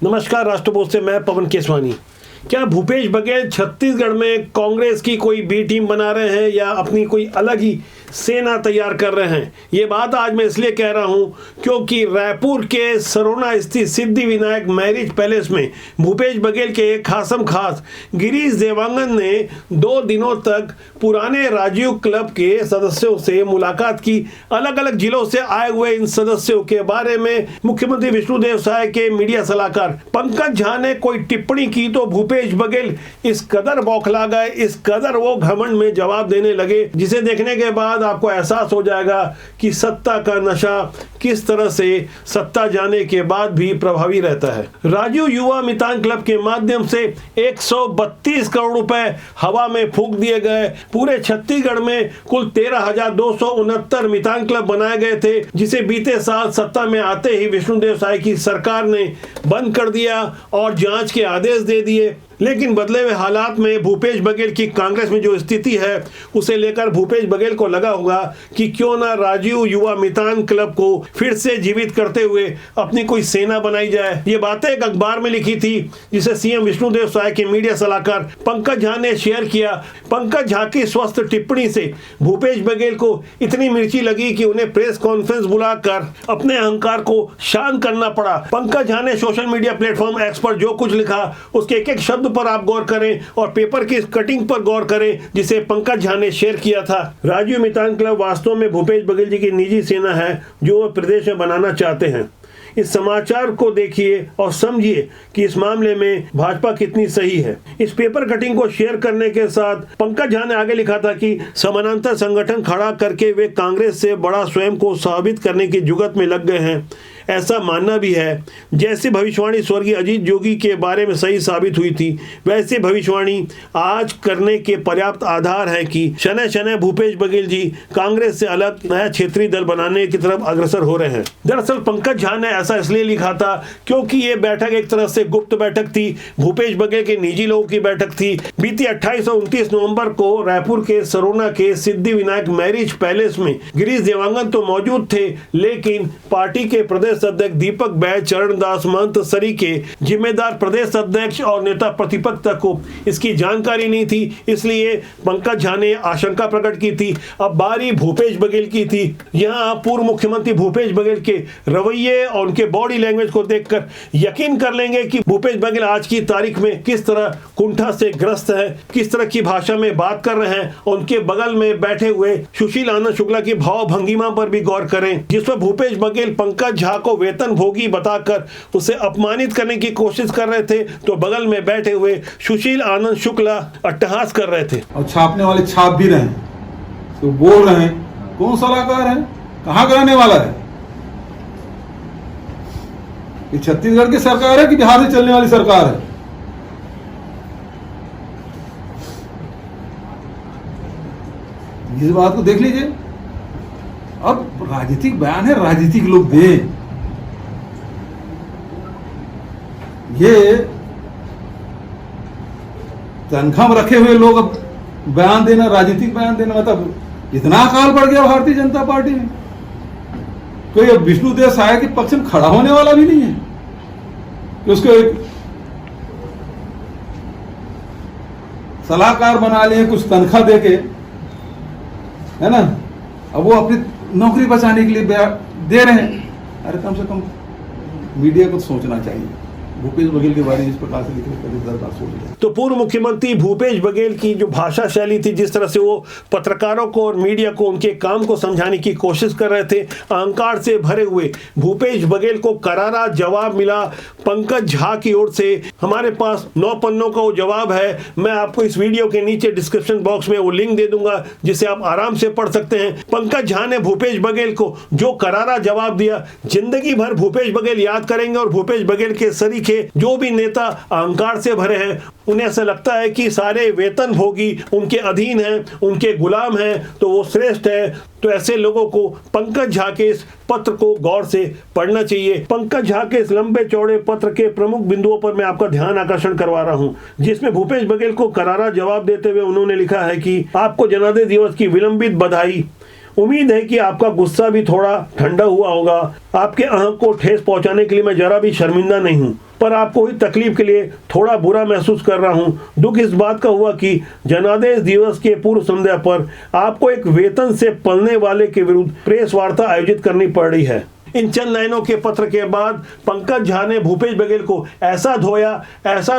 नमस्कार, राष्ट्रपोस्ट से मैं पवन केसवानी। क्या भूपेश बघेल छत्तीसगढ़ में कांग्रेस की कोई बी टीम बना रहे हैं या अपनी कोई अलग ही सेना तैयार कर रहे हैं? ये बात आज मैं इसलिए कह रहा हूं क्योंकि रायपुर के सरोना स्थित सिद्धि विनायक मैरिज पैलेस में भूपेश बघेल के खासम खास गिरीश देवांगन ने 2 दिनों तक पुराने राजीव क्लब के सदस्यों से मुलाकात की। अलग अलग जिलों से आए हुए इन सदस्यों के बारे में मुख्यमंत्री विष्णुदेव साय के मीडिया सलाहकार पंकज झा ने कोई टिप्पणी की तो भूपेश बघेल इस कदर बौखला गए, इस कदर वो घमंड में जवाब देने लगे, जिसे देखने के बाद आपको एहसास हो जाएगा कि सत्ता का नशा किस तरह से सत्ता जाने के बाद भी प्रभावी रहता है। राजीव युवा मितान क्लब के माध्यम से 132 करोड़ रुपए हवा में फूंक दिए गए। पूरे छत्तीसगढ़ में कुल 13,269 मितान क्लब बनाए गए थे, जिसे बीते साल सत्ता में आते ही विष्णुदेव साय की सरकार ने बंद कर दिया और जांच के आदेश दे दिए। लेकिन बदले हुए हालात में भूपेश बघेल की कांग्रेस में जो स्थिति है उसे लेकर भूपेश बघेल को लगा होगा कि क्यों ना राजीव युवा मितान क्लब को फिर से जीवित करते हुए अपनी कोई सेना बनाई जाए। ये बातें एक अखबार में लिखी थी, जिसे सीएम विष्णुदेव साय के मीडिया सलाहकार पंकज झा ने शेयर किया। पंकज झा की स्वस्थ टिप्पणी से भूपेश बघेल को इतनी मिर्ची लगी कि उन्हें प्रेस कॉन्फ्रेंस बुलाकर अपने अहंकार को शांत करना पड़ा। पंकज झा ने सोशल मीडिया प्लेटफॉर्म एक्स पर जो कुछ लिखा उसके एक एक शब्द पर आप गौर करें और पेपर की कटिंग पर गौर करें, जिसे पंकज झा ने शेयर किया था। राजीव मितान क्लब वास्तव में भूपेश बघेल जी की निजी सेना है जो वो प्रदेश में बनाना चाहते हैं। इस समाचार को देखिए और समझिए कि इस मामले में भाजपा कितनी सही है। इस पेपर कटिंग को शेयर करने के साथ पंकज झा ने आगे लिखा था कि समानांतर संगठन खड़ा करके वे कांग्रेस से बड़ा स्वयं को साबित करने की जुगत में लग गए हैं। ऐसा मानना भी है जैसे भविष्यवाणी स्वर्गीय अजीत जोगी के बारे में सही साबित हुई थी, वैसे भविष्यवाणी आज करने के पर्याप्त आधार है कि शनै शनै भूपेश बघेल जी कांग्रेस से अलग नया क्षेत्रीय दल बनाने की तरफ अग्रसर हो रहे हैं। दरअसल पंकज झा ने ऐसा इसलिए लिखा था क्योंकि ये बैठक एक तरह से गुप्त बैठक थी, भूपेश बघेल के निजी लोगों की बैठक थी। बीती 28 और 29 नवंबर को रायपुर के सरोना के सिद्धि विनायक मैरिज पैलेस में गिरीश देवांगन तो मौजूद थे, लेकिन पार्टी के प्रदेश अध्यक्ष दीपक बैज, चरणदास महंत सरी के जिम्मेदार प्रदेश अध्यक्ष और नेता प्रतिपक्ष तक को इसकी जानकारी नहीं थी। इसलिए पंकज झा ने आशंका प्रकट की थी। अब बारी भूपेश बघेल की थी। यहाँ पूर्व मुख्यमंत्री भूपेश बघेल के रवैये और उनके बॉडी लैंग्वेज को देखकर यकीन कर लेंगे कि भूपेश बघेल आज की तारीख में किस तरह कुंठा से ग्रस्त है, किस तरह की भाषा में बात कर रहे हैं। उनके बगल में बैठे हुए सुशील आनंद शुक्ला की भाव भंगिमा पर भी गौर करें, जिस पर भूपेश बघेल पंकज झा को वेतन भोगी बताकर उसे अपमानित करने की कोशिश कर रहे थे, तो बगल में बैठे हुए सुशील आनंद शुक्ला अट्टहास कर रहे थे। और छापने वाले छाप भी रहे, तो बोल रहे हैं कौन सलाहकार है, कहां का रहने वाला है, ये छत्तीसगढ़ की सरकार है कि बिहार से चलने वाली सरकार है? इस बात को देख लीजिए। अब राजनीतिक बयान है, राजनीतिक लोग दें। ये तनख्वाह में रखे हुए लोग अब बयान देना, राजनीतिक बयान देना, मतलब इतना अकाल बढ़ गया भारतीय जनता पार्टी में। कोई अब विष्णुदेव साय के पक्ष में खड़ा होने वाला भी नहीं है कि उसको एक सलाहकार बना लिए कुछ तनख्वाह देके, है ना। अब वो अपनी नौकरी बचाने के लिए दे रहे हैं। अरे कम से कम मीडिया को सोचना चाहिए। भूपेश बघेल के बारे में इस प्रकार से लिखने का दरकार सोच। तो पूर्व मुख्यमंत्री भूपेश बघेल की जो भाषा शैली थी, जिस तरह से वो पत्रकारों को और मीडिया को उनके काम को समझाने की कोशिश कर रहे थे, अहंकार से भरे हुए भूपेश बघेल को करारा जवाब मिला पंकज झा की ओर से। हमारे पास 9 पन्नों का वो जवाब है। मैं आपको इस वीडियो के नीचे डिस्क्रिप्शन बॉक्स में वो लिंक दे दूंगा, जिसे आप आराम से पढ़ सकते हैं। पंकज झा ने भूपेश बघेल को जो करारा जवाब दिया, जिंदगी भर भूपेश बघेल याद करेंगे। और भूपेश बघेल के सरीखे जो भी नेता अहंकार से भरे हैं, उन्हें ऐसा लगता है कि सारे वेतन भोगी उनके अधीन हैं, उनके गुलाम हैं, तो वो श्रेष्ठ है। तो ऐसे लोगों को पंकज झा के इस पत्र को गौर से पढ़ना चाहिए। पंकज झा के इस लंबे चौड़े पत्र के प्रमुख बिंदुओं पर मैं आपका ध्यान आकर्षण करवा रहा हूं, जिसमें भूपेश बघेल को करारा जवाब देते हुए उन्होंने लिखा है कि आपको जनादेश दिवस की विलंबित बधाई। उम्मीद है कि आपका गुस्सा भी थोड़ा ठंडा हुआ होगा। आपके अहम को ठेस पहुंचाने के लिए मैं जरा भी शर्मिंदा नहीं हूं, पर आपको हुई तकलीफ के लिए थोड़ा बुरा महसूस कर रहा हूं। दुख इस बात का हुआ कि जनादेश दिवस के पूर्व संध्या पर आपको एक वेतन से पलने वाले के विरुद्ध प्रेस वार्ता आयोजित करनी पड़ रही है। इन चंद लाइनों के पत्र के बाद पंकज झा ने भूपेश बघेल को ऐसा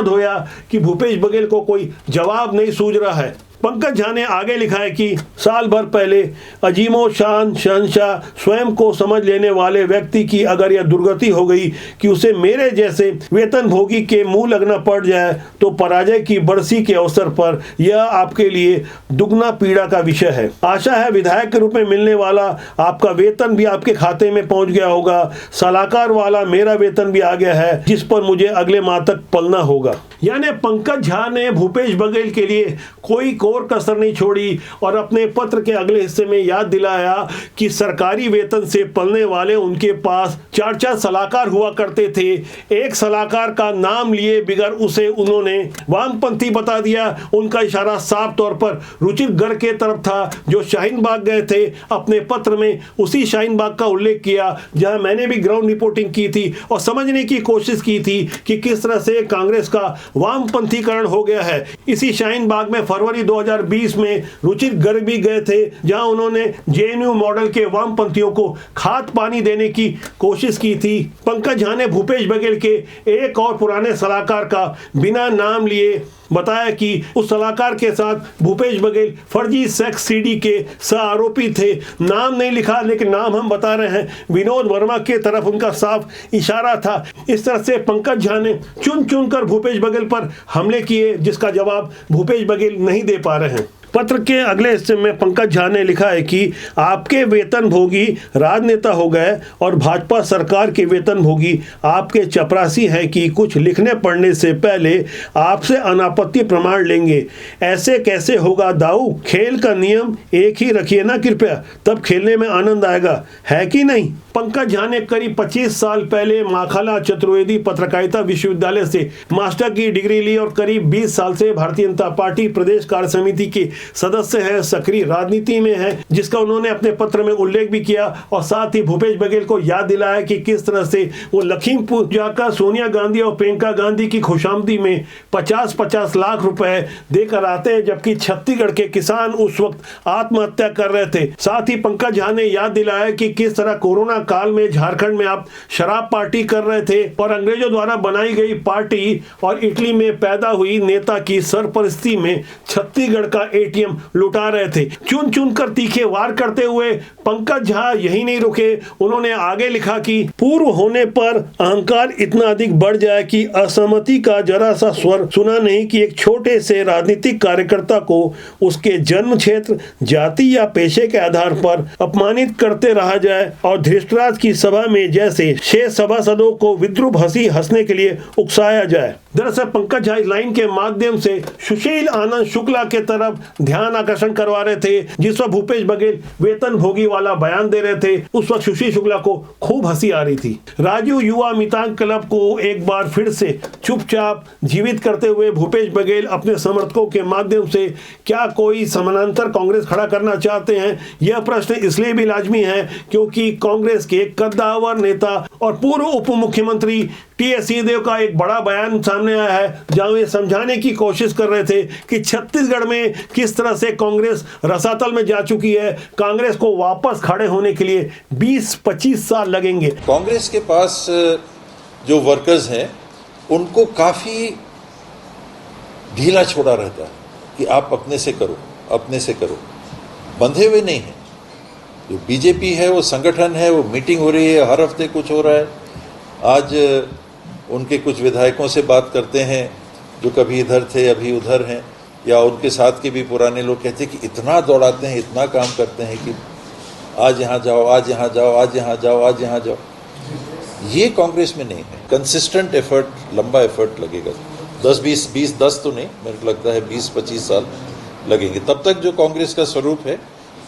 धोया कि भूपेश बघेल को कोई जवाब नहीं सूझ रहा है। पंकज झा ने आगे लिखा है कि साल भर पहले अजीमो शान शहंशाह स्वयं को समझ लेने वाले व्यक्ति की अगर यह दुर्गति हो गई कि उसे मेरे जैसे वेतन भोगी के मुंह लगना पड़ जाए तो पराजय की बरसी के अवसर पर यह आपके लिए दुगना पीड़ा का विषय है। आशा है विधायक के रूप में मिलने वाला आपका वेतन भी आपके खाते में पहुंच गया होगा। सलाहकार वाला मेरा वेतन भी आ गया है जिस पर मुझे अगले माह तक पलना होगा। यानी पंकज झा ने भूपेश बघेल के लिए कोई कोर कसर नहीं छोड़ी और अपने पत्र के अगले हिस्से में याद दिलाया कि सरकारी वेतन से पलने वाले उनके पास 4 सलाहकार हुआ करते थे। एक सलाहकार का नाम लिए बिगर उसे उन्होंने वामपंथी बता दिया। उनका इशारा साफ तौर पर रुचिर गर्ग के तरफ था जो शाहीन बाग गए थे। अपने पत्र में उसी शाहीन बाग का उल्लेख किया जहां मैंने भी ग्राउंड रिपोर्टिंग की थी और समझने की कोशिश की थी कि किस तरह से कांग्रेस का वामपंथीकरण हो गया है। इसी शाहीन बाग में फरवरी 2020 में रुचिर गर्ग भी गए थे जहां उन्होंने जेएनयू मॉडल के वामपंथियों को खाद पानी देने की कोशिश की थी। पंकज झा ने भूपेश बघेल के एक और पुराने सलाहकार का बिना नाम लिए बताया कि उस सलाहकार के साथ भूपेश बघेल फर्जी सेक्स सीडी के सह आरोपी थे। नाम नहीं लिखा लेकिन नाम हम बता रहे हैं, विनोद वर्मा के तरफ उनका साफ इशारा था। इस तरह से पंकज झा ने चुन चुन कर भूपेश बघेल पर हमले किए जिसका जवाब भूपेश बघेल नहीं दे पा रहे हैं। पत्र के अगले हिस्से में पंकज झा ने लिखा है कि आपके वेतन भोगी राजनेता हो गए और भाजपा सरकार के वेतन भोगी आपके चपरासी है कि कुछ लिखने पढ़ने से पहले आपसे अनापत्ति प्रमाण लेंगे। ऐसे कैसे होगा दाऊ? खेल का नियम एक ही रखिए ना कृपया, तब खेलने में आनंद आएगा, है कि नहीं? पंकज झा ने करीब 25 साल पहले माखला चतुर्वेदी पत्रकारिता विश्वविद्यालय से मास्टर की डिग्री ली और करीब 20 साल से भारतीय जनता पार्टी प्रदेश कार्य समिति के सदस्य है, सक्रिय राजनीति में है, जिसका उन्होंने अपने पत्र में उल्लेख भी किया और साथ ही भूपेश बघेल को याद दिलाया कि किस तरह से वो लखीमपुर जाकर सोनिया गांधी और प्रियंका गांधी की खुशामदी में 50-50 लाख रुपए देकर आते हैं, जबकि छत्तीसगढ़ के किसान उस वक्त आत्महत्या कर रहे थे। साथ ही पंकज झा ने याद दिलाया कि किस तरह कोरोना काल में झारखंड में आप शराब पार्टी कर रहे थे और अंग्रेजों द्वारा बनाई गई पार्टी और इटली में पैदा हुई नेता की सरपरस्ती में छत्तीसगढ़ का एटीएम लुटा रहे थे। चुन चुन कर तीखे वार करते हुए पंकज झा यही नहीं रुके, उन्होंने आगे लिखा कि पूर्व होने पर अहंकार इतना अधिक बढ़ जाए कि असहमति का जरा सा स्वर सुना नहीं कि एक छोटे से राजनीतिक कार्यकर्ता को उसके जन्म क्षेत्र, जाति या पेशे के आधार पर अपमानित करते रहा जाए और धृतराज की सभा में जैसे 6 सभासदों को विद्रूप हंसी हंसने के लिए उकसाया जाए। दरअसल पंकज झा इस लाइन के माध्यम से सुशील आनंद शुक्ला के तरफ ध्यान आकर्षण करवा रहे थे। जिस वक्त भूपेश बघेल वेतन भोगी वाला बयान दे रहे थे उस वक्त सुशील शुक्ला को खूब हंसी आ रही थी। राजू युवा मितान क्लब को एक बार फिर से चुपचाप जीवित करते हुए भूपेश बघेल अपने समर्थकों के माध्यम से क्या कोई समानांतर कांग्रेस खड़ा करना चाहते हैं? यह प्रश्न इसलिए भी लाजमी है क्योंकि कांग्रेस के कद्दावर नेता और पूर्व उप मुख्यमंत्री टी.एस. सिंहदेव का एक बड़ा बयान सामने आया है जहां वे समझाने की कोशिश कर रहे थे कि छत्तीसगढ़ में किस तरह से कांग्रेस रसातल में जा चुकी है। कांग्रेस को वापस खड़े होने के लिए 20-25 साल लगेंगे। कांग्रेस के पास जो वर्कर्स हैं उनको काफी ढीला छोड़ा रहता है कि आप अपने से करो, बंधे हुए नहीं है। जो बीजेपी है वो संगठन है, वो मीटिंग हो रही है, हर हफ्ते कुछ हो रहा है। आज उनके कुछ विधायकों से बात करते हैं जो कभी इधर थे अभी उधर हैं, या उनके साथ के भी पुराने लोग कहते हैं कि इतना दौड़ाते हैं, इतना काम करते हैं कि आज यहाँ जाओ, आज यहाँ जाओ, आज यहाँ जाओ, आज यहाँ जाओ। ये कांग्रेस में नहीं है। कंसिस्टेंट एफर्ट, लंबा एफर्ट लगेगा। 10 तो नहीं, मेरे को लगता है 20-25 साल लगेंगे। तब तक जो कांग्रेस का स्वरूप है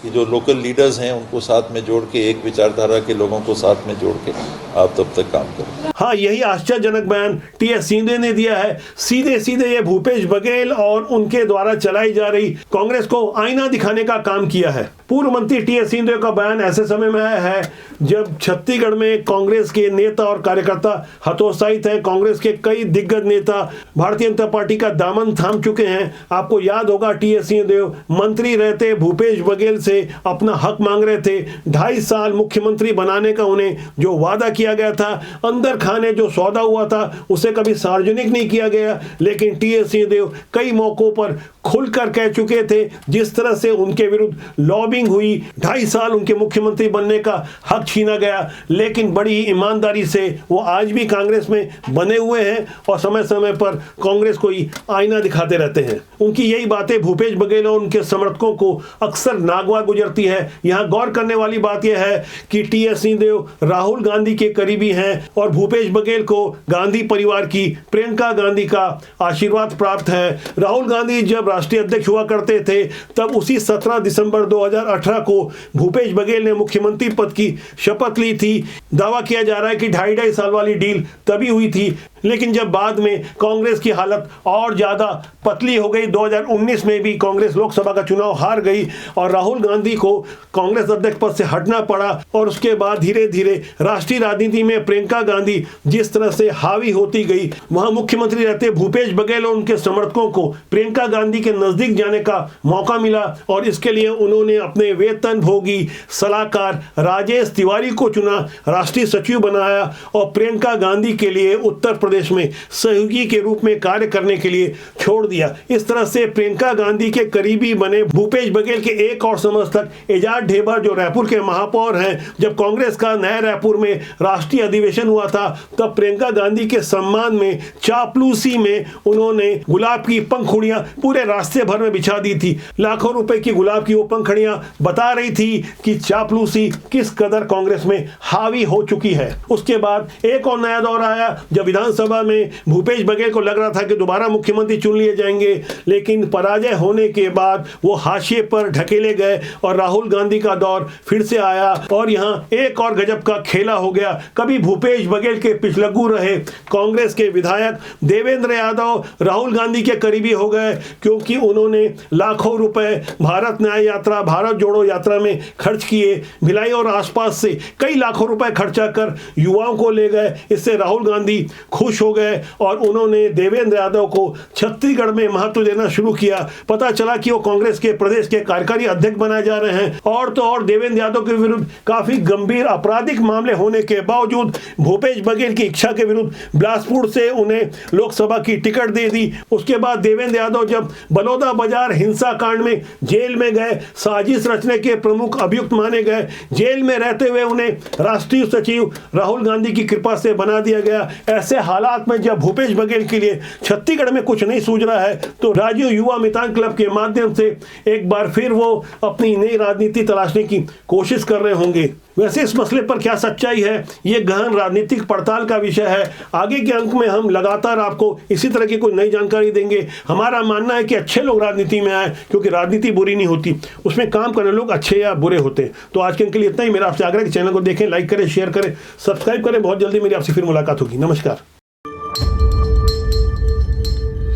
कि जो लोकल लीडर्स हैं उनको साथ में जोड़ के, एक विचारधारा के लोगों को साथ में जोड़ के आप तब तक काम करें। हाँ, यही आश्चर्यजनक बयान टी.एस. सिंहदेव ने दिया है। सीधे सीधे ये भूपेश बघेल और उनके द्वारा चलाई जा रही कांग्रेस को आईना दिखाने का काम किया है। पूर्व मंत्री टी एस सिंहदेव का बयान ऐसे समय में आया है जब छत्तीसगढ़ में कांग्रेस के नेता और कार्यकर्ता हतोत्साहित हैं। कांग्रेस के कई दिग्गज नेता भारतीय जनता पार्टी का दामन थाम चुके हैं। आपको याद होगा टी एस सिंहदेव मंत्री रहते भूपेश बघेल से अपना हक मांग रहे थे। 2.5 साल मुख्यमंत्री बनाने का उन्हें जो वादा किया गया था, अंदर खाने जो सौदा हुआ था, उसे कभी सार्वजनिक नहीं किया गया। लेकिन टी एस सिंहदेव कई मौकों पर खुलकर कह चुके थे जिस तरह से उनके विरुद्ध लॉबिंग हुई, 2.5 साल उनके मुख्यमंत्री बनने का हक छीना गया। लेकिन बड़ी ईमानदारी से वो आज भी कांग्रेस में बने हुए हैं और समय समय पर कांग्रेस को ही आईना दिखाते रहते हैं। उनकी यही बातें भूपेश बघेल और उनके समर्थकों को अक्सर नागवा गुजरती है। यहाँ गौर करने वाली बात यह है कि टी एस सिंहदेव राहुल गांधी के करीबी हैं और भूपेश बघेल को गांधी परिवार की प्रियंका गांधी का आशीर्वाद प्राप्त है। राहुल गांधी जब राष्ट्रीय अध्यक्ष हुआ करते थे तब उसी 17 दिसंबर 2018 को भूपेश बघेल ने मुख्यमंत्री पद की शपथ ली थी। दावा किया जा रहा है कि 2.5 साल वाली डील तभी हुई थी, लेकिन जब बाद में कांग्रेस की हालत और ज्यादा पतली हो गई, 2019 में भी कांग्रेस लोकसभा का चुनाव हार गई और राहुल गांधी को कांग्रेस अध्यक्ष पद से हटना पड़ा। और उसके बाद धीरे धीरे राष्ट्रीय राजनीति में प्रियंका गांधी जिस तरह से हावी होती गई, वहां मुख्यमंत्री रहते भूपेश बघेल और उनके समर्थकों को प्रियंका गांधी के नजदीक जाने का मौका मिला और इसके लिए उन्होंने अपने वेतन भोगी सलाहकार राजेश तिवारी को चुना, राष्ट्रीय सचिव बनाया और प्रियंका गांधी के लिए उत्तर प्रदेश में सहयोगी के रूप में कार्य करने के लिए छोड़ दिया। इस तरह से प्रियंका गांधी के करीबी बने भूपेश बघेल के एक और समर्थक एजाज ढेबर जो रायपुर के महापौर हैं। जब कांग्रेस का नया रायपुर में राष्ट्रीय अधिवेशन हुआ था तब प्रियंका गांधी के सम्मान में चापलूसी में उन्होंने गुलाब की पंखुड़ियां पूरे रास्ते भर में बिछा दी थी। लाखों रुपए की गुलाब की वो पंखुड़ियां बता रही थी कि चापलूसी किस कदर कांग्रेस में हावी हो चुकी है। उसके बाद एक और नया दौर आया जब विधानसभा में भूपेश बघेल को लग रहा था कि दोबारा मुख्यमंत्री चुन लिए जाएंगे, लेकिन पराजय होने के बाद वो हाशिए पर ढकेले गए और राहुल गांधी का दौर फिर से आया और यहाँ एक और गजब का खेला हो गया। कभी भूपेश बघेल के पिछलग्गू रहे कांग्रेस के विधायक देवेंद्र यादव राहुल गांधी के करीबी हो गए क्योंकि उन्होंने लाखों रुपए भारत न्याय यात्रा, भारत जोड़ो यात्रा में खर्च किए। भिलाई और आसपास से कई लाखों रुपए खर्चा कर युवाओं को ले गए। इससे राहुल गांधी खुश हो गए और उन्होंने देवेंद्र यादव को छत्तीसगढ़ में महत्व देना शुरू किया। पता चला कि वो कांग्रेस के प्रदेश के कार्यकारी अध्यक्ष बनाए जा रहे हैं और तो और देवेंद्र यादव के विरुद्ध काफी गंभीर आपराधिक मामले होने के बावजूद भूपेश बघेल की इच्छा के विरुद्ध बिलासपुर से उन्हें लोकसभा की टिकट दे दी। उसके बाद देवेंद्र यादव जब बलौदा बाजार हिंसा कांड में जेल में गए, साजिश रचने के प्रमुख अभियुक्त माने गए, जेल में रहते हुए उन्हें राष्ट्रीय सचिव राहुल गांधी की कृपा से बना दिया गया। ऐसे हालात में जब भूपेश बघेल के लिए छत्तीसगढ़ में कुछ नहीं सूझ रहा है तो राजीव युवा मितान क्लब के माध्यम से एक बार फिर वो अपनी नई राजनीति तलाशने की कोशिश कर रहे होंगे। वैसे इस मसले पर क्या सच्चाई है ये गहन राजनीतिक पड़ताल का विषय है। आगे के अंक में हम लगातार आपको इसी तरह की कोई नई जानकारी देंगे। हमारा मानना है कि अच्छे लोग राजनीति में आए क्योंकि राजनीति बुरी नहीं होती, उसमें काम करने लोग अच्छे या बुरे होते हैं। तो आज के अंक के लिए इतना ही। मेरा आपसे आग्रह है कि चैनल को देखें, लाइक करें, शेयर करें, सब्सक्राइब करें। बहुत जल्दी मेरी आपसे फिर मुलाकात होगी। नमस्कार।